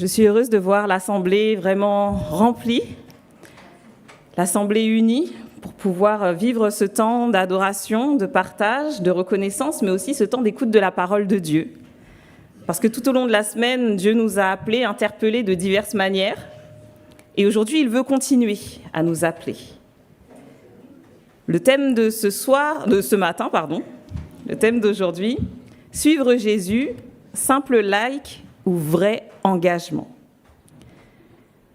Je suis heureuse de voir l'Assemblée vraiment remplie, l'Assemblée unie pour pouvoir vivre ce temps d'adoration, de partage, de reconnaissance, mais aussi ce temps d'écoute de la parole de Dieu. Parce que tout au long de la semaine, Dieu nous a appelés, interpellés de diverses manières. Et aujourd'hui, il veut continuer à nous appeler. Le thème de ce matin, le thème d'aujourd'hui, suivre Jésus, simple like ou vrai engagement.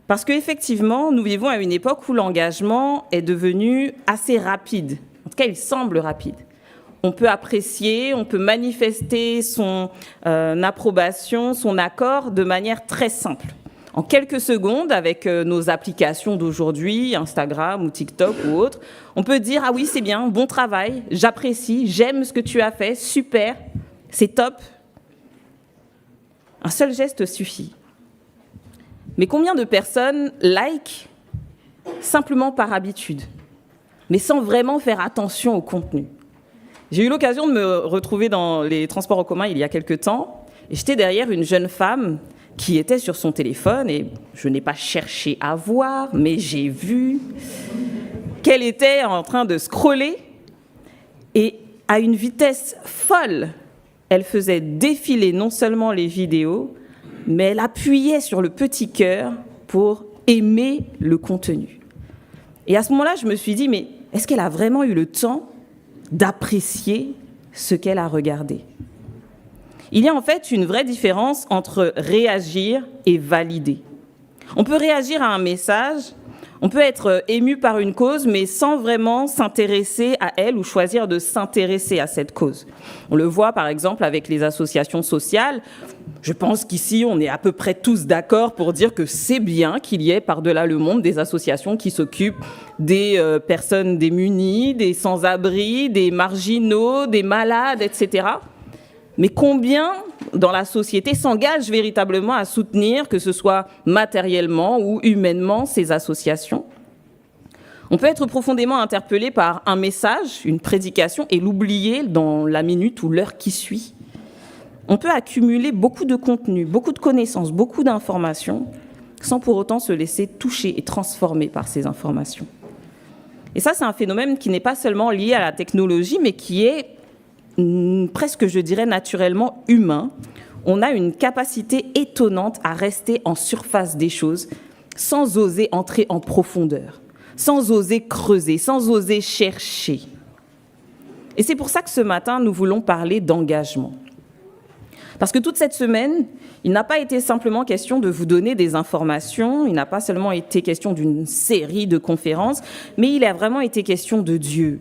Parce qu'effectivement, nous vivons à une époque où l'engagement est devenu assez rapide. En tout cas, il semble rapide. On peut apprécier, on peut manifester son approbation, son accord de manière très simple. En quelques secondes, avec nos applications d'aujourd'hui, Instagram ou TikTok ou autres, on peut dire « Ah oui, c'est bien, bon travail, j'apprécie, j'aime ce que tu as fait, super, c'est top ». Un seul geste suffit. Mais combien de personnes like simplement par habitude, mais sans vraiment faire attention au contenu? J'ai eu l'occasion de me retrouver dans les transports en commun il y a quelques temps, et j'étais derrière une jeune femme qui était sur son téléphone, et je n'ai pas cherché à voir, mais j'ai vu qu'elle était en train de scroller, et à une vitesse folle, elle faisait défiler non seulement les vidéos, mais elle appuyait sur le petit cœur pour aimer le contenu. Et à ce moment-là, je me suis dit, mais est-ce qu'elle a vraiment eu le temps d'apprécier ce qu'elle a regardé? Il y a en fait une vraie différence entre réagir et valider. On peut réagir à un message, on peut être ému par une cause, mais sans vraiment s'intéresser à elle ou choisir de s'intéresser à cette cause. On le voit par exemple avec les associations sociales. Je pense qu'ici, on est à peu près tous d'accord pour dire que c'est bien qu'il y ait par-delà le monde des associations qui s'occupent des personnes démunies, des sans-abri, des marginaux, des malades, etc. Mais combien dans la société s'engagent véritablement à soutenir, que ce soit matériellement ou humainement, ces associations? On peut être profondément interpellé par un message, une prédication, et l'oublier dans la minute ou l'heure qui suit. On peut accumuler beaucoup de contenu, beaucoup de connaissances, beaucoup d'informations, sans pour autant se laisser toucher et transformer par ces informations. Et ça, c'est un phénomène qui n'est pas seulement lié à la technologie, mais qui est presque, je dirais, naturellement humain. On a une capacité étonnante à rester en surface des choses sans oser entrer en profondeur, sans oser creuser, sans oser chercher. Et c'est pour ça que ce matin, nous voulons parler d'engagement. Parce que toute cette semaine, il n'a pas été simplement question de vous donner des informations, il n'a pas seulement été question d'une série de conférences, mais il a vraiment été question de Dieu,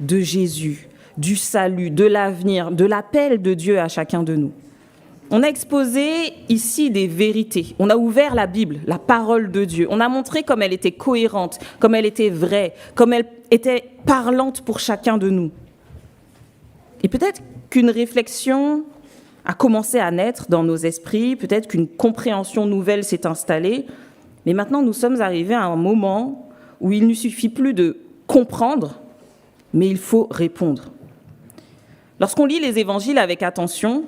de Jésus, du salut, de l'avenir, de l'appel de Dieu à chacun de nous. On a exposé ici des vérités, on a ouvert la Bible, la parole de Dieu, on a montré comme elle était cohérente, comme elle était vraie, comme elle était parlante pour chacun de nous. Et peut-être qu'une réflexion a commencé à naître dans nos esprits, peut-être qu'une compréhension nouvelle s'est installée, mais maintenant nous sommes arrivés à un moment où il ne suffit plus de comprendre, mais il faut répondre. Lorsqu'on lit les évangiles avec attention,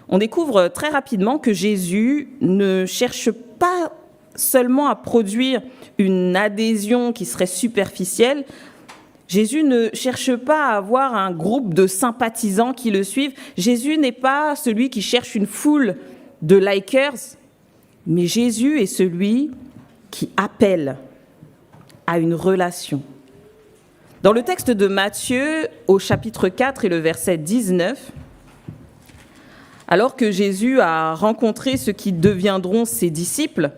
on découvre très rapidement que Jésus ne cherche pas seulement à produire une adhésion qui serait superficielle. Jésus ne cherche pas à avoir un groupe de sympathisants qui le suivent. Jésus n'est pas celui qui cherche une foule de likers, mais Jésus est celui qui appelle à une relation. Dans le texte de Matthieu, au chapitre 4 et le verset 19, alors que Jésus a rencontré ceux qui deviendront ses disciples,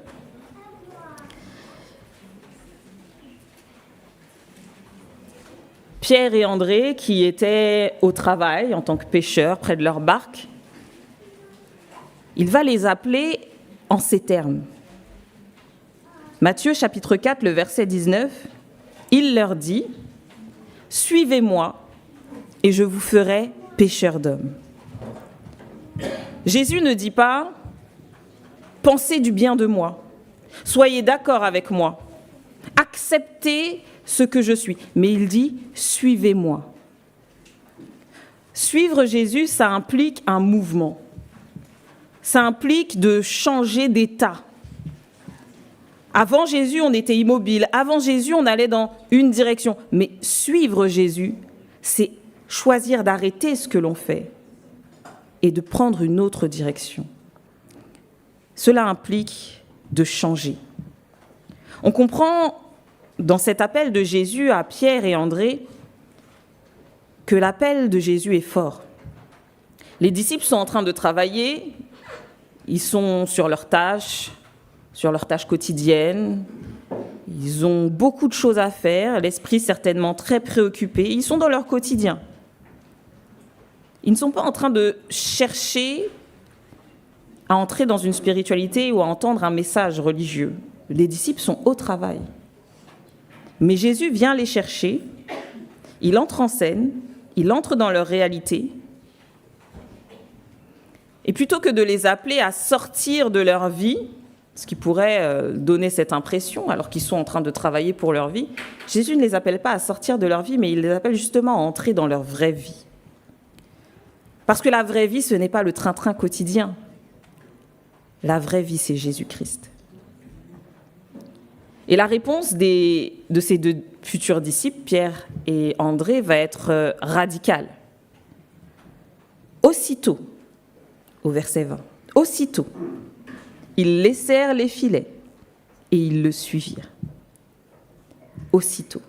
Pierre et André, qui étaient au travail en tant que pêcheurs près de leur barque, il va les appeler en ces termes. Matthieu chapitre 4, le verset 19, il leur dit « Suivez-moi et je vous ferai pêcheurs d'hommes ». Jésus ne dit pas « Pensez du bien de moi, soyez d'accord avec moi, acceptez ce que je suis », mais il dit « Suivez-moi ». Suivre Jésus, ça implique un mouvement. ça implique de changer d'état. Avant Jésus, on était immobile. Avant Jésus, on allait dans une direction. Mais suivre Jésus, c'est choisir d'arrêter ce que l'on fait et de prendre une autre direction. Cela implique de changer. On comprend dans cet appel de Jésus à Pierre et André que l'appel de Jésus est fort. Les disciples sont en train de travailler, ils sont sur leurs tâches quotidiennes, ils ont beaucoup de choses à faire, l'esprit certainement très préoccupé, ils sont dans leur quotidien. Ils ne sont pas en train de chercher à entrer dans une spiritualité ou à entendre un message religieux. Les disciples sont au travail. Mais Jésus vient les chercher, il entre en scène, il entre dans leur réalité. Et plutôt que de les appeler à sortir de leur vie, ce qui pourrait donner cette impression, alors qu'ils sont en train de travailler pour leur vie, Jésus ne les appelle pas à sortir de leur vie, mais il les appelle justement à entrer dans leur vraie vie. Parce que la vraie vie, ce n'est pas le train-train quotidien. La vraie vie, c'est Jésus-Christ. Et la réponse de ces deux futurs disciples, Pierre et André, va être radicale. Aussitôt, au verset 20, aussitôt, ils laissèrent les filets et ils le suivirent. Aussitôt.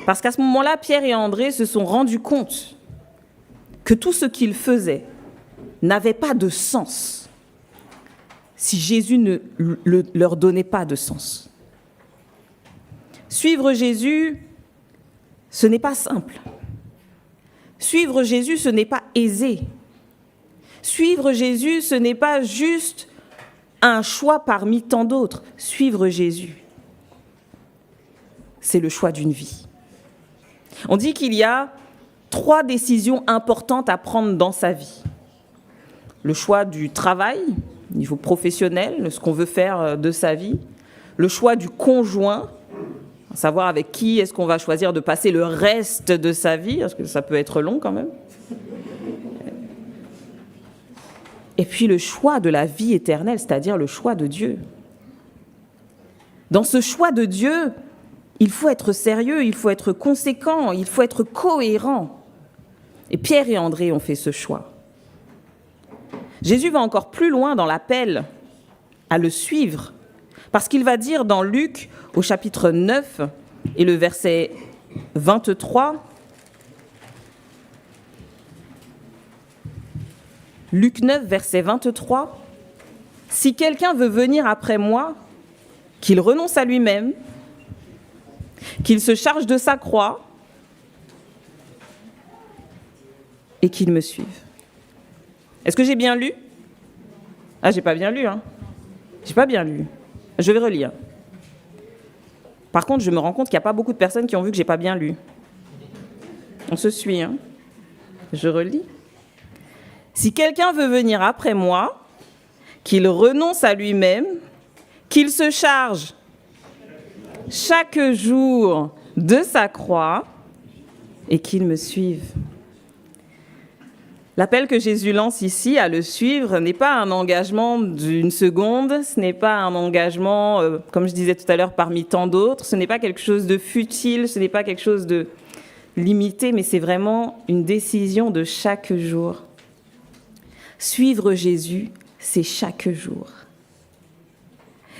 Parce qu'à ce moment-là, Pierre et André se sont rendus compte que tout ce qu'ils faisaient n'avait pas de sens si Jésus ne leur donnait pas de sens. Suivre Jésus, ce n'est pas simple. Suivre Jésus, ce n'est pas aisé. Suivre Jésus, ce n'est pas juste un choix parmi tant d'autres. Suivre Jésus, c'est le choix d'une vie. On dit qu'il y a 3 décisions importantes à prendre dans sa vie. Le choix du travail, au niveau professionnel, ce qu'on veut faire de sa vie. Le choix du conjoint, savoir avec qui est-ce qu'on va choisir de passer le reste de sa vie, parce que ça peut être long quand même. Et puis le choix de la vie éternelle, c'est-à-dire le choix de Dieu. Dans ce choix de Dieu, il faut être sérieux, il faut être conséquent, il faut être cohérent. Et Pierre et André ont fait ce choix. Jésus va encore plus loin dans l'appel à le suivre, parce qu'il va dire dans Luc, au chapitre 9, et le verset 23, Luc 9, verset 23, « Si quelqu'un veut venir après moi, qu'il renonce à lui-même, qu'il se charge de sa croix et qu'il me suive. » Est-ce que j'ai bien lu ? Ah, j'ai pas bien lu, hein. J'ai pas bien lu. Je vais relire. Par contre, je me rends compte qu'il n'y a pas beaucoup de personnes qui ont vu que j'ai pas bien lu. On se suit, hein. Je relis. « Si quelqu'un veut venir après moi, qu'il renonce à lui-même, qu'il se charge chaque jour de sa croix et qu'il me suive. » L'appel que Jésus lance ici à le suivre n'est pas un engagement d'une seconde, ce n'est pas un engagement, comme je disais tout à l'heure, parmi tant d'autres, ce n'est pas quelque chose de futile, ce n'est pas quelque chose de limité, mais c'est vraiment une décision de chaque jour. Suivre Jésus, c'est chaque jour.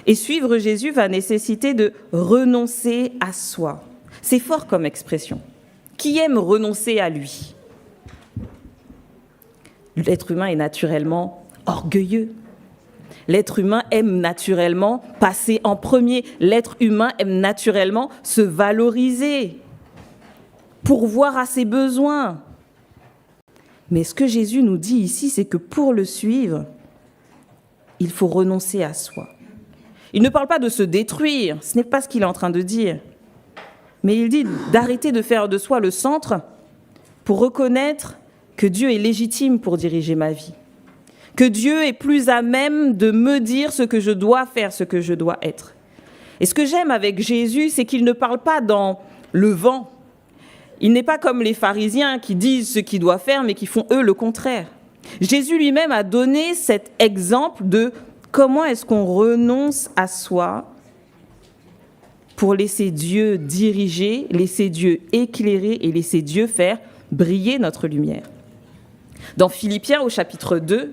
Et suivre Jésus va nécessiter de renoncer à soi. C'est fort comme expression. Qui aime renoncer à lui ? L'être humain est naturellement orgueilleux. L'être humain aime naturellement passer en premier. L'être humain aime naturellement se valoriser, pourvoir à ses besoins. Mais ce que Jésus nous dit ici, c'est que pour le suivre, il faut renoncer à soi. Il ne parle pas de se détruire, ce n'est pas ce qu'il est en train de dire. Mais il dit d'arrêter de faire de soi le centre pour reconnaître que Dieu est légitime pour diriger ma vie. Que Dieu est plus à même de me dire ce que je dois faire, ce que je dois être. Et ce que j'aime avec Jésus, c'est qu'il ne parle pas dans le vent. Il n'est pas comme les pharisiens qui disent ce qu'ils doivent faire, mais qui font eux le contraire. Jésus lui-même a donné cet exemple de comment est-ce qu'on renonce à soi pour laisser Dieu diriger, laisser Dieu éclairer et laisser Dieu faire briller notre lumière. Dans Philippiens au chapitre 2,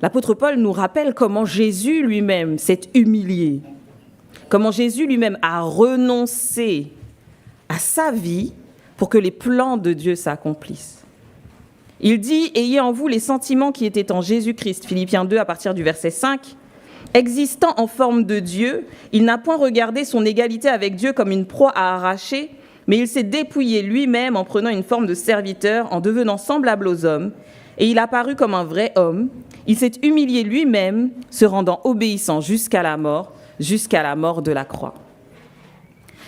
l'apôtre Paul nous rappelle comment Jésus lui-même s'est humilié, comment Jésus lui-même a renoncé à sa vie pour que les plans de Dieu s'accomplissent. Il dit « Ayez en vous les sentiments qui étaient en Jésus-Christ », Philippiens 2 à partir du verset 5. « Existant en forme de Dieu, il n'a point regardé son égalité avec Dieu comme une proie à arracher, mais il s'est dépouillé lui-même en prenant une forme de serviteur, en devenant semblable aux hommes, et il apparut comme un vrai homme. Il s'est humilié lui-même, se rendant obéissant jusqu'à la mort de la croix. »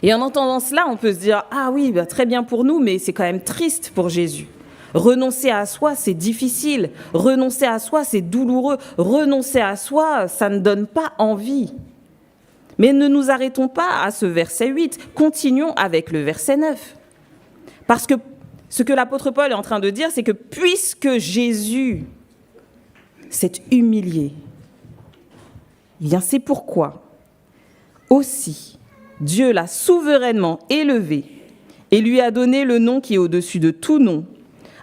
Et en entendant cela, on peut se dire « Ah oui, très bien pour nous, mais c'est quand même triste pour Jésus. » Renoncer à soi, c'est difficile. Renoncer à soi, c'est douloureux. Renoncer à soi, ça ne donne pas envie. Mais ne nous arrêtons pas à ce verset 8. Continuons avec le verset 9. Parce que ce que l'apôtre Paul est en train de dire, c'est que puisque Jésus s'est humilié, eh bien c'est pourquoi aussi Dieu l'a souverainement élevé et lui a donné le nom qui est au-dessus de tout nom,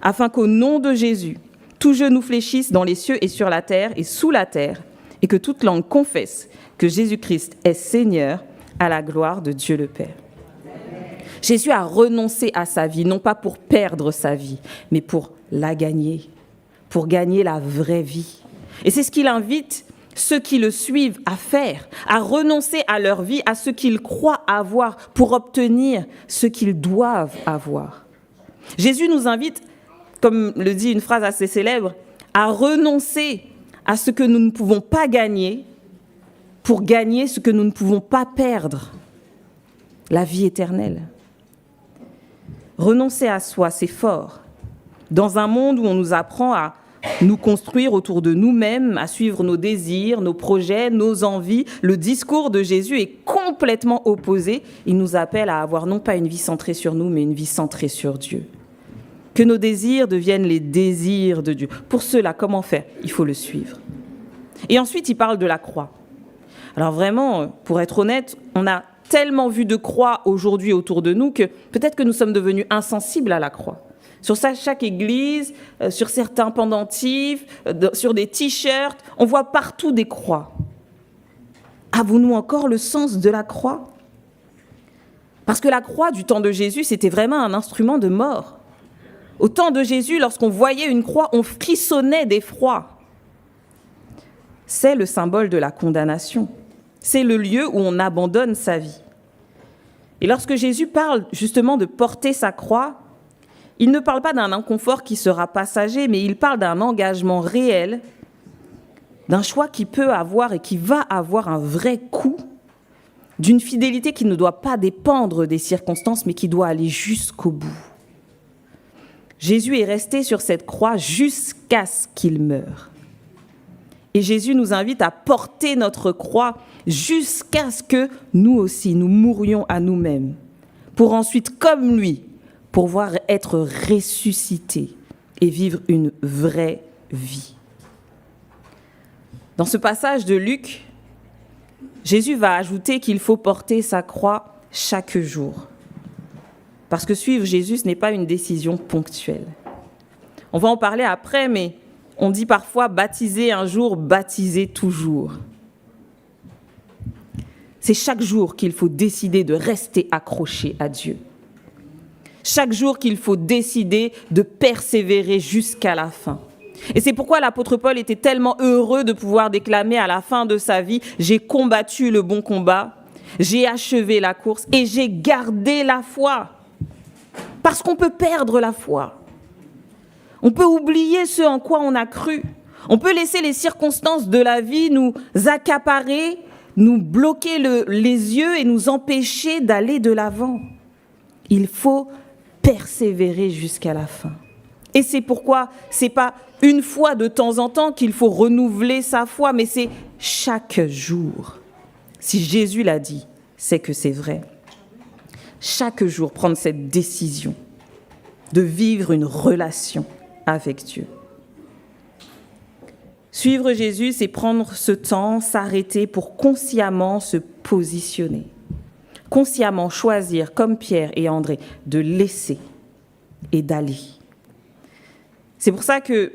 afin qu'au nom de Jésus, tout genou fléchisse dans les cieux et sur la terre et sous la terre, et que toute langue confesse que Jésus-Christ est Seigneur, à la gloire de Dieu le Père. Jésus a renoncé à sa vie, non pas pour perdre sa vie, mais pour la gagner, pour gagner la vraie vie. Et c'est ce qu'il invite ceux qui le suivent à faire, à renoncer à leur vie, à ce qu'ils croient avoir, pour obtenir ce qu'ils doivent avoir. Jésus nous invite, comme le dit une phrase assez célèbre, à renoncer à ce que nous ne pouvons pas gagner pour gagner ce que nous ne pouvons pas perdre, la vie éternelle. Renoncer à soi, c'est fort. Dans un monde où on nous apprend à nous construire autour de nous-mêmes, à suivre nos désirs, nos projets, nos envies, le discours de Jésus est complètement opposé. Il nous appelle à avoir non pas une vie centrée sur nous, mais une vie centrée sur Dieu. Que nos désirs deviennent les désirs de Dieu. Pour cela, comment faire ? Il faut le suivre. Et ensuite, il parle de la croix. Alors vraiment, pour être honnête, on a tellement vu de croix aujourd'hui autour de nous que peut-être que nous sommes devenus insensibles à la croix. Sur chaque église, sur certains pendentifs, sur des t-shirts, on voit partout des croix. Avons-nous encore le sens de la croix ? Parce que la croix du temps de Jésus, c'était vraiment un instrument de mort. Au temps de Jésus, lorsqu'on voyait une croix, on frissonnait d'effroi. C'est le symbole de la condamnation. C'est le lieu où on abandonne sa vie. Et lorsque Jésus parle justement de porter sa croix, il ne parle pas d'un inconfort qui sera passager, mais il parle d'un engagement réel, d'un choix qui peut avoir et qui va avoir un vrai coût, d'une fidélité qui ne doit pas dépendre des circonstances, mais qui doit aller jusqu'au bout. Jésus est resté sur cette croix jusqu'à ce qu'il meure. Et Jésus nous invite à porter notre croix jusqu'à ce que nous aussi, nous mourions à nous-mêmes, pour ensuite, comme lui, pouvoir être ressuscités et vivre une vraie vie. Dans ce passage de Luc, Jésus va ajouter qu'il faut porter sa croix chaque jour. Parce que suivre Jésus, ce n'est pas une décision ponctuelle. On va en parler après, mais on dit parfois baptiser un jour, baptiser toujours. C'est chaque jour qu'il faut décider de rester accroché à Dieu. Chaque jour qu'il faut décider de persévérer jusqu'à la fin. Et c'est pourquoi l'apôtre Paul était tellement heureux de pouvoir déclamer à la fin de sa vie « J'ai combattu le bon combat, j'ai achevé la course et j'ai gardé la foi ». Parce qu'on peut perdre la foi. On peut oublier ce en quoi on a cru. On peut laisser les circonstances de la vie nous accaparer, nous bloquer les yeux et nous empêcher d'aller de l'avant. Il faut persévérer jusqu'à la fin. Et c'est pourquoi ce n'est pas une fois de temps en temps qu'il faut renouveler sa foi, mais c'est chaque jour. Si Jésus l'a dit, c'est que c'est vrai. Chaque jour, prendre cette décision de vivre une relation avec Dieu. Suivre Jésus, c'est prendre ce temps, s'arrêter pour consciemment se positionner. Consciemment choisir, comme Pierre et André, de laisser et d'aller. C'est pour ça que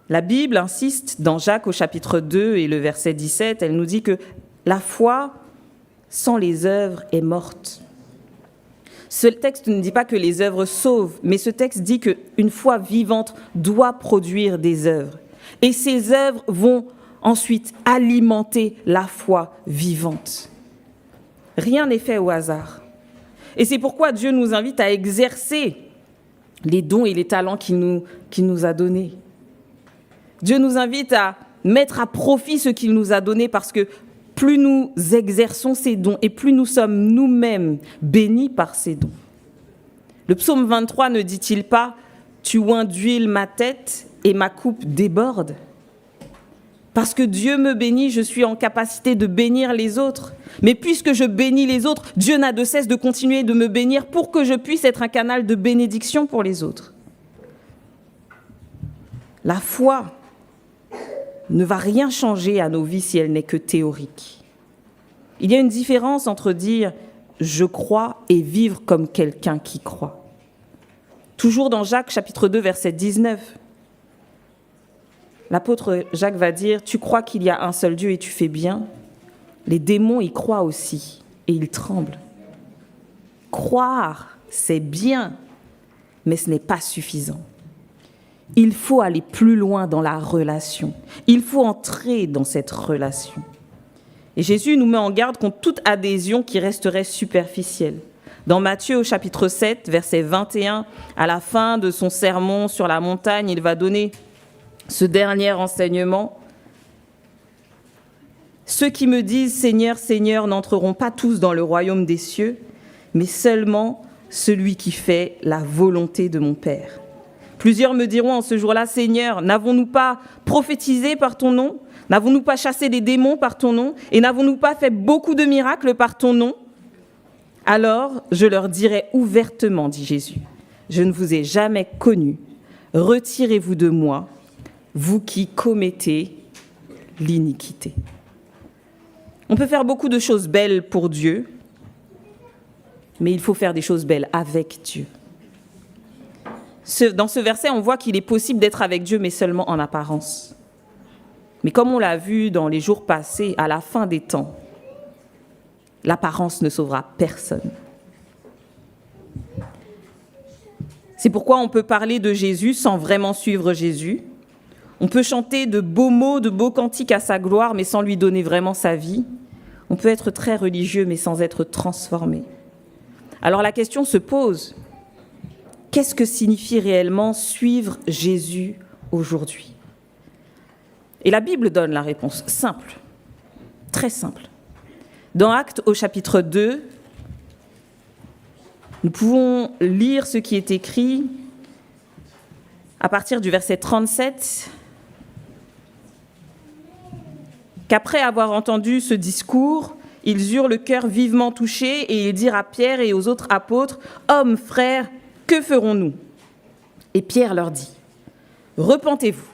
la Bible insiste dans Jacques au chapitre 2 et le verset 17, elle nous dit que la foi sans les œuvres est morte. Ce texte ne dit pas que les œuvres sauvent, mais ce texte dit qu'une foi vivante doit produire des œuvres. Et ces œuvres vont ensuite alimenter la foi vivante. Rien n'est fait au hasard. Et c'est pourquoi Dieu nous invite à exercer les dons et les talents qu'il nous a donnés. Dieu nous invite à mettre à profit ce qu'il nous a donné parce que plus nous exerçons ces dons et plus nous sommes nous-mêmes bénis par ces dons. Le psaume 23 ne dit-il pas « Tu oins d'huile ma tête et ma coupe déborde ». Parce que Dieu me bénit, je suis en capacité de bénir les autres. Mais puisque je bénis les autres, Dieu n'a de cesse de continuer de me bénir pour que je puisse être un canal de bénédiction pour les autres. La foi ne va rien changer à nos vies si elle n'est que théorique. Il y a une différence entre dire « je crois » et vivre comme quelqu'un qui croit. Toujours dans Jacques, chapitre 2, verset 19, l'apôtre Jacques va dire « Tu crois qu'il y a un seul Dieu et tu fais bien ?» Les démons y croient aussi et ils tremblent. Croire, c'est bien, mais ce n'est pas suffisant. Il faut aller plus loin dans la relation. Il faut entrer dans cette relation. Et Jésus nous met en garde contre toute adhésion qui resterait superficielle. Dans Matthieu au chapitre 7, verset 21, à la fin de son sermon sur la montagne, il va donner ce dernier enseignement. Ceux qui me disent « Seigneur, Seigneur » n'entreront pas tous dans le royaume des cieux, mais seulement celui qui fait la volonté de mon Père. Plusieurs me diront en ce jour-là « Seigneur, n'avons-nous pas prophétisé par ton nom ? N'avons-nous pas chassé des démons par ton nom ? Et n'avons-nous pas fait beaucoup de miracles par ton nom ?» Alors je leur dirai ouvertement, dit Jésus, « Je ne vous ai jamais connus. Retirez-vous de moi, vous qui commettez l'iniquité. » On peut faire beaucoup de choses belles pour Dieu, mais il faut faire des choses belles avec Dieu. Dans ce verset, on voit qu'il est possible d'être avec Dieu, mais seulement en apparence. Mais comme on l'a vu dans les jours passés, à la fin des temps, l'apparence ne sauvera personne. C'est pourquoi on peut parler de Jésus sans vraiment suivre Jésus. On peut chanter de beaux mots, de beaux cantiques à sa gloire, mais sans lui donner vraiment sa vie. On peut être très religieux, mais sans être transformé. Alors la question se pose, qu'est-ce que signifie réellement suivre Jésus aujourd'hui ? Et la Bible donne la réponse simple, très simple. Dans Actes au chapitre 2, nous pouvons lire ce qui est écrit à partir du verset 37, qu'après avoir entendu ce discours, ils eurent le cœur vivement touché et ils dirent à Pierre et aux autres apôtres, « Hommes, frères, que ferons-nous » Et Pierre leur dit, « Repentez-vous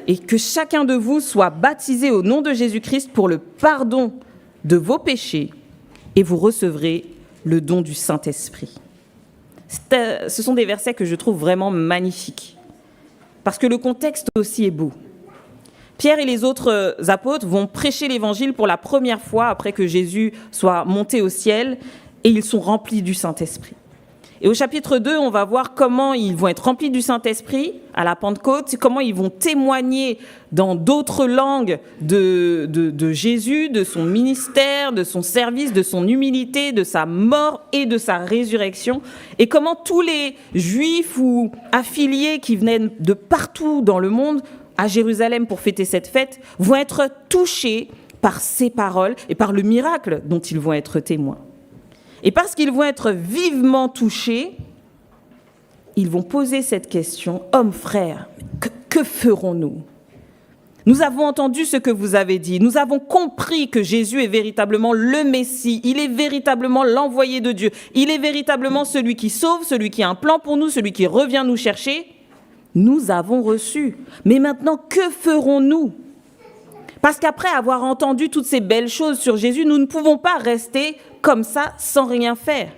et que chacun de vous soit baptisé au nom de Jésus-Christ pour le pardon de vos péchés et vous recevrez le don du Saint-Esprit. » Ce sont des versets que je trouve vraiment magnifiques parce que le contexte aussi est beau. Pierre et les autres apôtres vont prêcher l'évangile pour la première fois après que Jésus soit monté au ciel et ils sont remplis du Saint-Esprit. Et au chapitre 2, on va voir comment ils vont être remplis du Saint-Esprit à la Pentecôte, comment ils vont témoigner dans d'autres langues de Jésus, de son ministère, de son service, de son humilité, de sa mort et de sa résurrection, et comment tous les Juifs ou affiliés qui venaient de partout dans le monde à Jérusalem pour fêter cette fête vont être touchés par ces paroles et par le miracle dont ils vont être témoins. Et parce qu'ils vont être vivement touchés, ils vont poser cette question, « Hommes, frères, que ferons-nous ? Nous avons entendu ce que vous avez dit, nous avons compris que Jésus est véritablement le Messie, il est véritablement l'envoyé de Dieu, il est véritablement celui qui sauve, celui qui a un plan pour nous, celui qui revient nous chercher. Nous avons reçu. Mais maintenant, que ferons-nous ? Parce qu'après avoir entendu toutes ces belles choses sur Jésus, nous ne pouvons pas rester comme ça sans rien faire.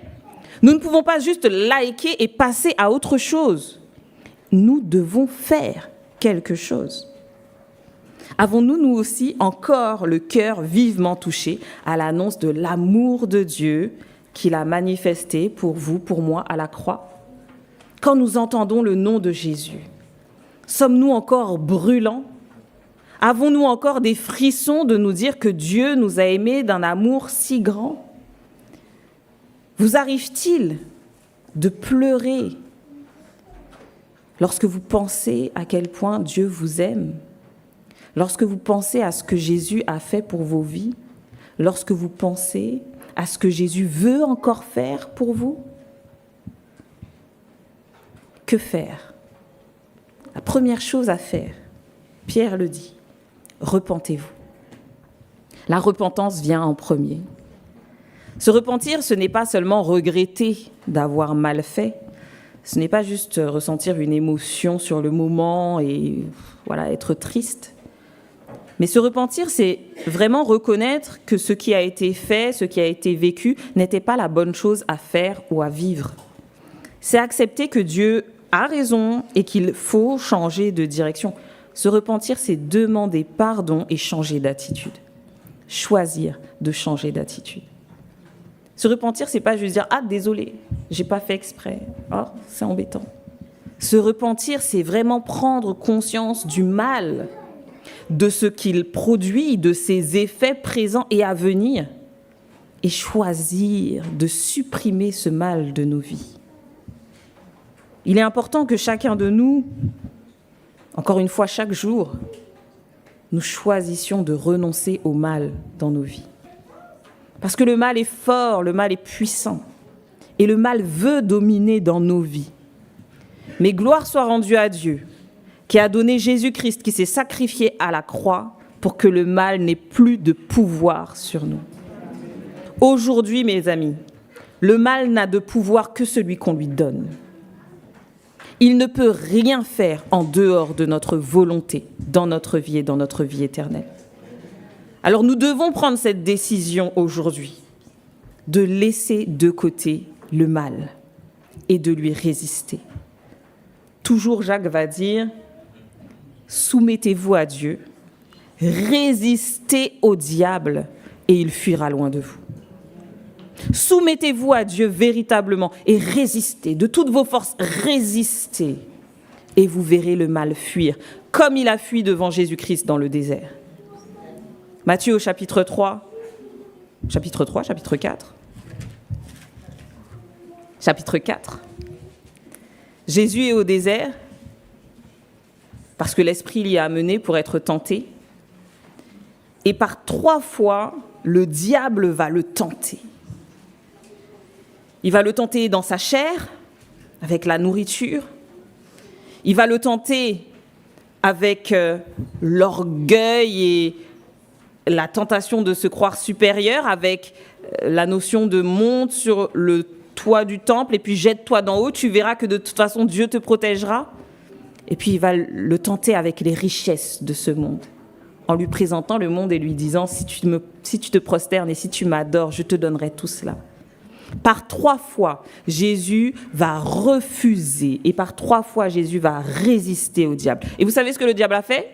Nous ne pouvons pas juste liker et passer à autre chose. Nous devons faire quelque chose. Avons-nous, nous aussi, encore le cœur vivement touché à l'annonce de l'amour de Dieu qu'il a manifesté pour vous, pour moi, à la croix ? Quand nous entendons le nom de Jésus, sommes-nous encore brûlants ? Avons-nous encore des frissons de nous dire que Dieu nous a aimés d'un amour si grand ? Vous arrive-t-il de pleurer lorsque vous pensez à quel point Dieu vous aime ? Lorsque vous pensez à ce que Jésus a fait pour vos vies ? Lorsque vous pensez à ce que Jésus veut encore faire pour vous ? Que faire ? La première chose à faire, Pierre le dit, repentez-vous. La repentance vient en premier. Se repentir, ce n'est pas seulement regretter d'avoir mal fait. Ce n'est pas juste ressentir une émotion sur le moment et voilà, être triste. Mais se repentir, c'est vraiment reconnaître que ce qui a été fait, ce qui a été vécu, n'était pas la bonne chose à faire ou à vivre. C'est accepter que Dieu a raison et qu'il faut changer de direction. Se repentir, c'est demander pardon et changer d'attitude. Choisir de changer d'attitude. Se repentir, c'est pas juste dire « Ah, désolé, j'ai pas fait exprès. Oh, c'est embêtant. » Se repentir, c'est vraiment prendre conscience du mal, de ce qu'il produit, de ses effets présents et à venir, et choisir de supprimer ce mal de nos vies. Il est important que chacun de nous, encore une fois chaque jour, nous choisissions de renoncer au mal dans nos vies. Parce que le mal est fort, le mal est puissant, et le mal veut dominer dans nos vies. Mais gloire soit rendue à Dieu, qui a donné Jésus-Christ, qui s'est sacrifié à la croix pour que le mal n'ait plus de pouvoir sur nous. Aujourd'hui, mes amis, le mal n'a de pouvoir que celui qu'on lui donne. Il ne peut rien faire en dehors de notre volonté, dans notre vie et dans notre vie éternelle. Alors nous devons prendre cette décision aujourd'hui, de laisser de côté le mal et de lui résister. Toujours Jacques va dire, soumettez-vous à Dieu, résistez au diable et il fuira loin de vous. Soumettez-vous à Dieu véritablement et résistez, de toutes vos forces, résistez et vous verrez le mal fuir, comme il a fui devant Jésus-Christ dans le désert. Matthieu au chapitre 4. Chapitre 4. Jésus est au désert parce que l'Esprit l'y a amené pour être tenté. Et par 3 fois, le diable va le tenter. Il va le tenter dans sa chair, avec la nourriture. Il va le tenter avec l'orgueil et la tentation de se croire supérieur, avec la notion de monte sur le toit du temple et puis jette-toi d'en haut, tu verras que de toute façon Dieu te protégera. Et puis il va le tenter avec les richesses de ce monde, en lui présentant le monde et lui disant si tu te prosternes et si tu m'adores, je te donnerai tout cela. Par 3 fois, Jésus va refuser et par 3 fois, Jésus va résister au diable. Et vous savez ce que le diable a fait ?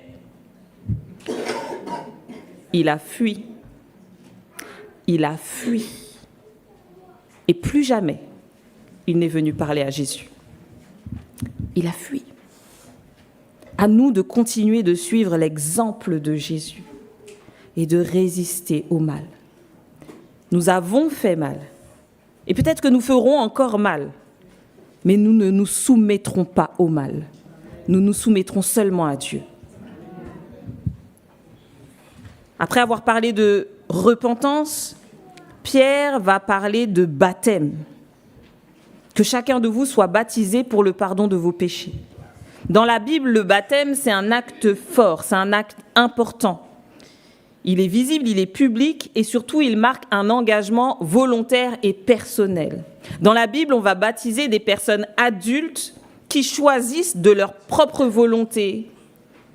Il a fui. Il a fui. Et plus jamais, il n'est venu parler à Jésus. Il a fui. À nous de continuer de suivre l'exemple de Jésus et de résister au mal. Nous avons fait mal. Et peut-être que nous ferons encore mal, mais nous ne nous soumettrons pas au mal. Nous nous soumettrons seulement à Dieu. Après avoir parlé de repentance, Pierre va parler de baptême. Que chacun de vous soit baptisé pour le pardon de vos péchés. Dans la Bible, le baptême, c'est un acte fort, c'est un acte important. Il est visible, il est public et surtout, il marque un engagement volontaire et personnel. Dans la Bible, on va baptiser des personnes adultes qui choisissent de leur propre volonté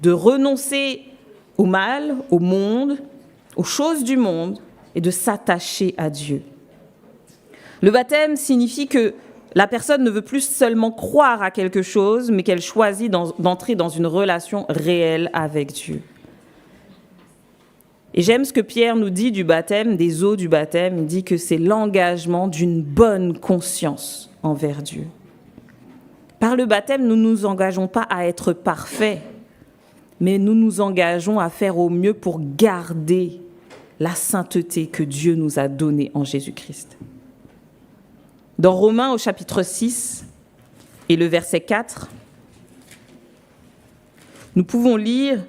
de renoncer au mal, au monde, aux choses du monde et de s'attacher à Dieu. Le baptême signifie que la personne ne veut plus seulement croire à quelque chose, mais qu'elle choisit d'entrer dans une relation réelle avec Dieu. Et j'aime ce que Pierre nous dit du baptême, des eaux du baptême. Il dit que c'est l'engagement d'une bonne conscience envers Dieu. Par le baptême, nous ne nous engageons pas à être parfaits, mais nous nous engageons à faire au mieux pour garder la sainteté que Dieu nous a donnée en Jésus-Christ. Dans Romains au chapitre 6 et le verset 4, nous pouvons lire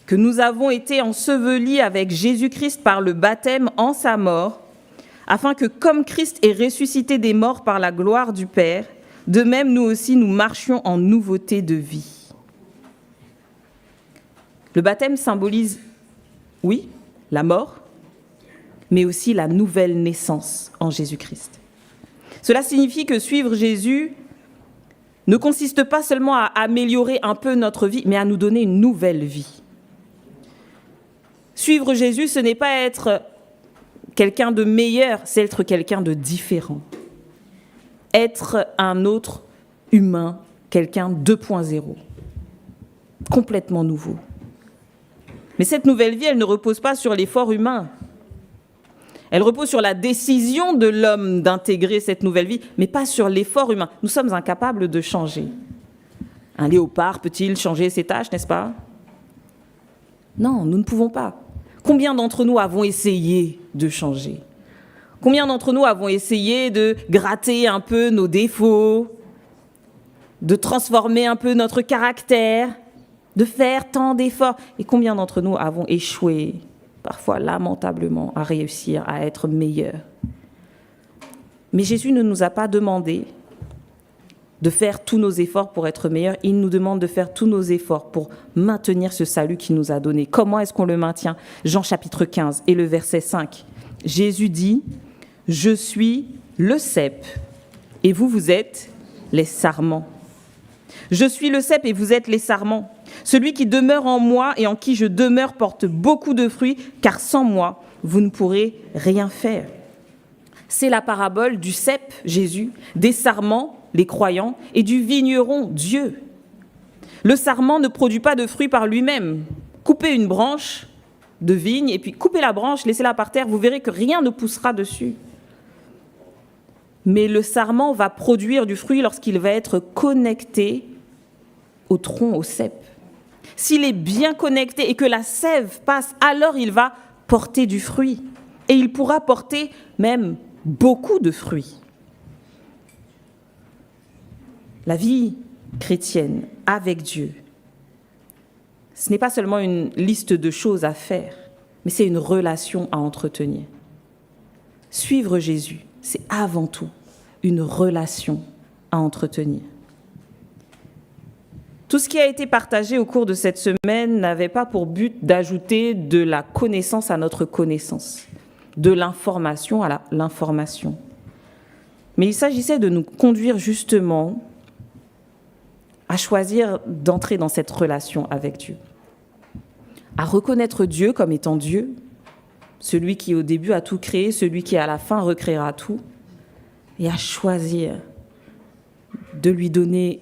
que nous avons été ensevelis avec Jésus-Christ par le baptême en sa mort, afin que comme Christ est ressuscité des morts par la gloire du Père, de même nous aussi nous marchions en nouveauté de vie. Le baptême symbolise, oui, la mort, mais aussi la nouvelle naissance en Jésus-Christ. Cela signifie que suivre Jésus ne consiste pas seulement à améliorer un peu notre vie, mais à nous donner une nouvelle vie. Suivre Jésus, ce n'est pas être quelqu'un de meilleur, c'est être quelqu'un de différent. Être un autre humain, quelqu'un 2.0, complètement nouveau. Mais cette nouvelle vie, elle ne repose pas sur l'effort humain. Elle repose sur la décision de l'homme d'intégrer cette nouvelle vie, mais pas sur l'effort humain. Nous sommes incapables de changer. Un léopard peut-il changer ses tâches, n'est-ce pas? Non, nous ne pouvons pas. Combien d'entre nous avons essayé de changer? Combien d'entre nous avons essayé de gratter un peu nos défauts, de transformer un peu notre caractère, de faire tant d'efforts? Et combien d'entre nous avons échoué, parfois lamentablement, à réussir à être meilleurs? Mais Jésus ne nous a pas demandé de faire tous nos efforts pour être meilleurs. Il nous demande de faire tous nos efforts pour maintenir ce salut qu'il nous a donné. Comment est-ce qu'on le maintient? Jean chapitre 15 et le verset 5. Jésus dit: « Je suis le cep et vous, vous êtes les sarments. Je suis le cep et vous êtes les sarments. Celui qui demeure en moi et en qui je demeure porte beaucoup de fruits, car sans moi, vous ne pourrez rien faire. » C'est la parabole du cep, Jésus, des sarments, les croyants, et du vigneron, Dieu. Le sarment ne produit pas de fruits par lui-même. Coupez une branche de vigne et puis coupez la branche, laissez-la par terre, vous verrez que rien ne poussera dessus. Mais le sarment va produire du fruit lorsqu'il va être connecté au tronc, au cep. S'il est bien connecté et que la sève passe, alors il va porter du fruit. Et il pourra porter même beaucoup de fruits. La vie chrétienne avec Dieu, ce n'est pas seulement une liste de choses à faire, mais c'est une relation à entretenir. Suivre Jésus, c'est avant tout une relation à entretenir. Tout ce qui a été partagé au cours de cette semaine n'avait pas pour but d'ajouter de la connaissance à notre connaissance, de l'information à l'information. Mais il s'agissait de nous conduire justement à choisir d'entrer dans cette relation avec Dieu, à reconnaître Dieu comme étant Dieu, celui qui au début a tout créé, celui qui à la fin recréera tout, et à choisir de lui donner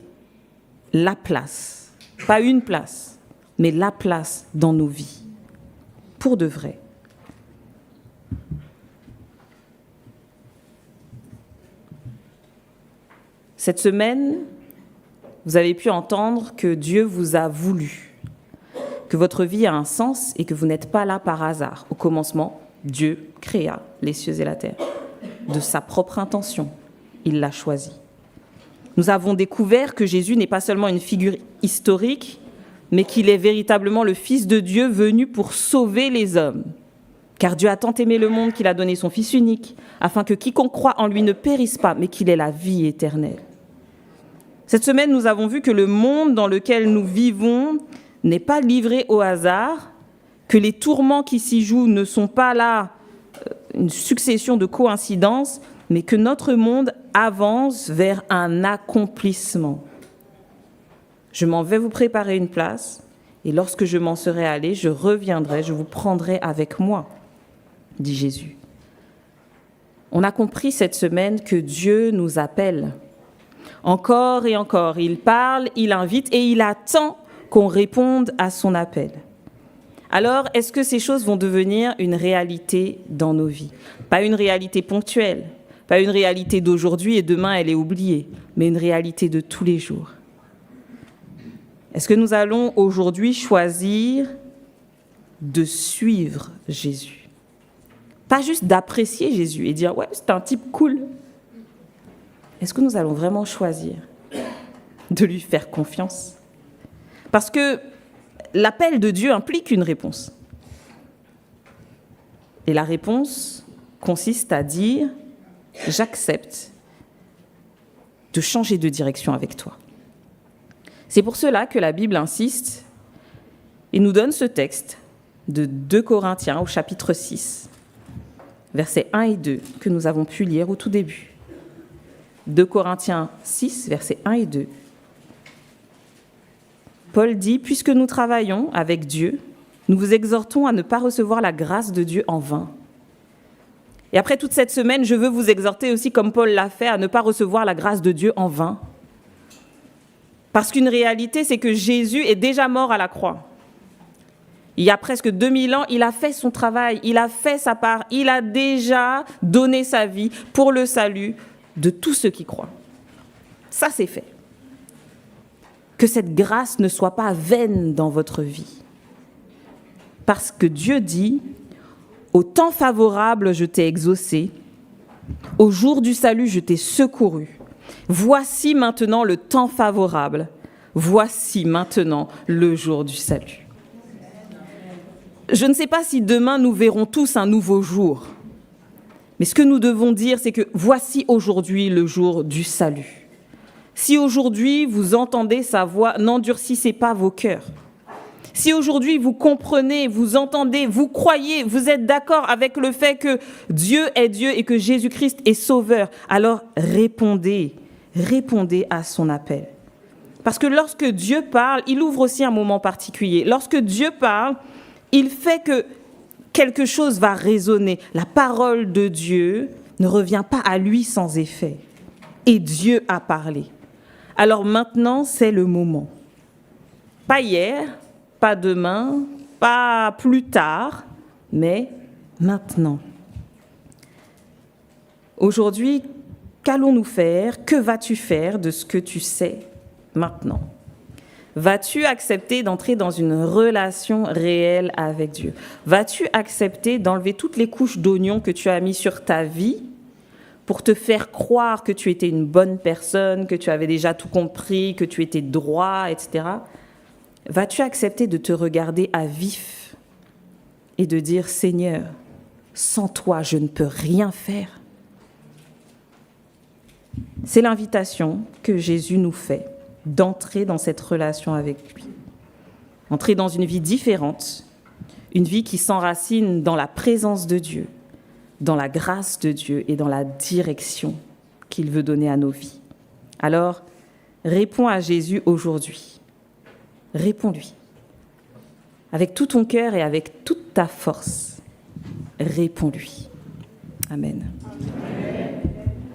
la place, pas une place, mais la place dans nos vies, pour de vrai. Cette semaine, vous avez pu entendre que Dieu vous a voulu, que votre vie a un sens et que vous n'êtes pas là par hasard. Au commencement, Dieu créa les cieux et la terre. De sa propre intention, il l'a choisi. Nous avons découvert que Jésus n'est pas seulement une figure historique, mais qu'il est véritablement le Fils de Dieu venu pour sauver les hommes. Car Dieu a tant aimé le monde qu'il a donné son Fils unique, afin que quiconque croit en lui ne périsse pas, mais qu'il ait la vie éternelle. Cette semaine, nous avons vu que le monde dans lequel nous vivons n'est pas livré au hasard, que les tourments qui s'y jouent ne sont pas là une succession de coïncidences, mais que notre monde avance vers un accomplissement. Je m'en vais vous préparer une place, et lorsque je m'en serai allé, je reviendrai, je vous prendrai avec moi, dit Jésus. On a compris cette semaine que Dieu nous appelle. Encore et encore, il parle, il invite et il attend qu'on réponde à son appel. Alors, est-ce que ces choses vont devenir une réalité dans nos vies? Pas une réalité ponctuelle, pas une réalité d'aujourd'hui et demain elle est oubliée, mais une réalité de tous les jours. Est-ce que nous allons aujourd'hui choisir de suivre Jésus? Pas juste d'apprécier Jésus et dire « ouais, c'est un type cool ». Est-ce que nous allons vraiment choisir de lui faire confiance? Parce que l'appel de Dieu implique une réponse. Et la réponse consiste à dire « j'accepte de changer de direction avec toi ». C'est pour cela que la Bible insiste et nous donne ce texte de 2 Corinthiens au chapitre 6, versets 1 et 2, que nous avons pu lire au tout début. 2 Corinthiens 6, versets 1 et 2. Paul dit « Puisque nous travaillons avec Dieu, nous vous exhortons à ne pas recevoir la grâce de Dieu en vain. » Et après toute cette semaine, je veux vous exhorter aussi, comme Paul l'a fait, à ne pas recevoir la grâce de Dieu en vain. Parce qu'une réalité, c'est que Jésus est déjà mort à la croix. Il y a presque 2000 ans, il a fait son travail, il a fait sa part, il a déjà donné sa vie pour le salut de tous ceux qui croient. Ça, c'est fait. Que cette grâce ne soit pas vaine dans votre vie. Parce que Dieu dit, « Au temps favorable, je t'ai exaucé, au jour du salut, je t'ai secouru. Voici maintenant le temps favorable, voici maintenant le jour du salut. » Je ne sais pas si demain nous verrons tous un nouveau jour, mais ce que nous devons dire, c'est que voici aujourd'hui le jour du salut. Si aujourd'hui vous entendez sa voix, n'endurcissez pas vos cœurs. Si aujourd'hui vous comprenez, vous entendez, vous croyez, vous êtes d'accord avec le fait que Dieu est Dieu et que Jésus-Christ est sauveur, alors répondez à son appel. Parce que lorsque Dieu parle, il ouvre aussi un moment particulier. Lorsque Dieu parle, il fait que quelque chose va résonner. La parole de Dieu ne revient pas à lui sans effet. Et Dieu a parlé. Alors maintenant, c'est le moment. Pas hier, pas demain, pas plus tard, mais maintenant. Aujourd'hui, qu'allons-nous faire? Que vas-tu faire de ce que tu sais maintenant? Vas-tu accepter d'entrer dans une relation réelle avec Dieu? Vas-tu accepter d'enlever toutes les couches d'oignons que tu as mis sur ta vie pour te faire croire que tu étais une bonne personne, que tu avais déjà tout compris, que tu étais droit, etc. Vas-tu accepter de te regarder à vif et de dire « Seigneur, sans toi, je ne peux rien faire ». C'est l'invitation que Jésus nous fait d'entrer dans cette relation avec lui. Entrer dans une vie différente, une vie qui s'enracine dans la présence de Dieu, dans la grâce de Dieu et dans la direction qu'il veut donner à nos vies. Alors, réponds à Jésus aujourd'hui. Réponds-lui. Avec tout ton cœur et avec toute ta force, réponds-lui. Amen. Amen.